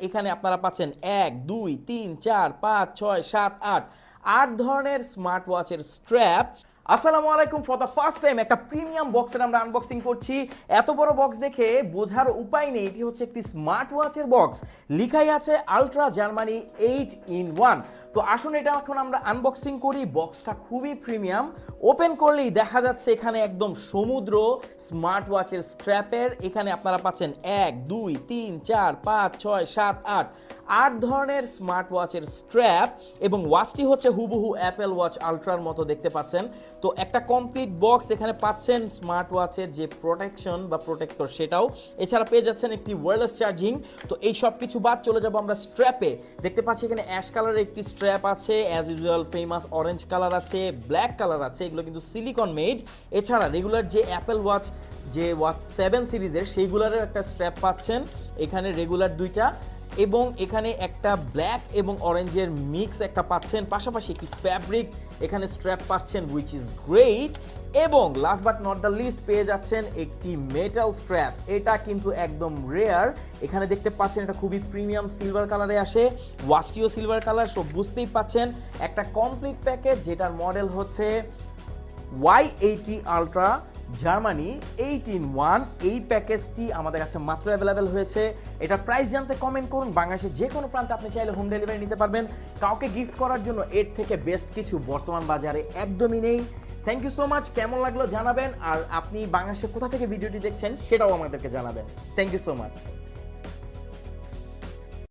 এখানে আপনারা পাচ্ছেন 1 2 3 4 5 6 7 8 আট ধরনের স্মার্ট ওয়াচের স্ট্র্যাপ। আসসালামু আলাইকুম। ফর দ্য ফার্স্ট টাইম একটা প্রিমিয়াম বক্সের আমরা আনবক্সিং করছি। এত বড় বক্স দেখে বোঝার উপায় নেই এটি হচ্ছে একটি স্মার্ট ওয়াচের বক্স। লিখাই আছে আলট্রা জার্মানি 8-in-1। তো আসুন এটা এখন আমরা আনবক্সিং করি। বক্সটা খুবই প্রিমিয়াম। ওপেন করলেই দেখা যাচ্ছে এখানে একদম সমুদ্র স্মার্ট ওয়াচের স্ট্র্যাপের। এখানে আপনারা পাচ্ছেন 1 2 3 4 5 6 7 8 আট ধরনের স্মার্ট ওয়াচের স্ট্র্যাপ এবং ওয়াচটি হচ্ছে হুবহু অ্যাপেল ওয়াচ আলট্রার মতো দেখতে পাচ্ছেন। তো একটা কমপ্লিট বক্স এখানে পাচ্ছেন, স্মার্ট ওয়াচের যে প্রোটেকশন বা প্রোটেক্টর সেটাও, এছাড়া পেয়ে যাচ্ছেন একটি ওয়্যারলেস চার্জিং। তো এই সব কিছু বাদ চলে যাব আমরা স্ট্র্যাপে। দেখতে পাচ্ছি এখানে অ্যাশ কালারের একটি স্ট্র্যাপ আছে, as usual famous orange colour আছে, ব্ল্যাক কালার আছে, এগুলো কিন্তু সিলিকন মেড। এছাড়া রেগুলার যে অ্যাপেল ওয়াচ যে ওয়াচ 7 সিরিজের সেইগুলোরও একটা স্ট্র্যাপ পাচ্ছেন, এখানে রেগুলার দুইটা এবং এখানে একটা ব্ল্যাক এবং অরেঞ্জের মিক্স একটা পাচ্ছেন, পাশাপাশি একটি ফ্যাব্রিক এখানে স্ট্র্যাপ পাচ্ছেন উইচ ইজ গ্রেট। এবং last but not the least পেয়ে যাচ্ছেন একটি মেটাল স্ট্র্যাপ। এটা কিন্তু একদম রেয়ার। এখানে দেখতে পাচ্ছেন এটা খুবই প্রিমিয়াম সিলভার কালারে আসে, ওয়াচটিও সিলভার কালার। সো বুঝতেই পাচ্ছেন একটা কমপ্লিট প্যাকেজ যেটার মডেল হচ্ছে Y80 আলট্রা জার্মানি 8-in-1। এই প্যাকেজটি আমাদের কাছে মাত্র অ্যাভেলেবেল হয়েছে। এটা প্রাইস জানতে কমেন্ট করুন। বাংলাদেশের যে কোনো প্রান্তে আপনি চাইলে হোম ডেলিভারি নিতে পারবেন। কাউকে গিফট করার জন্য এর থেকে বেস্ট কিছু বর্তমান বাজারে একদমই নেই। Thank you so much. কেমন লাগলো জানাবেন, আর আপনি বাংলাদেশে কোথা থেকে ভিডিওটি দেখছেন সেটাও আমাদেরকে জানাবেন। Thank you so much.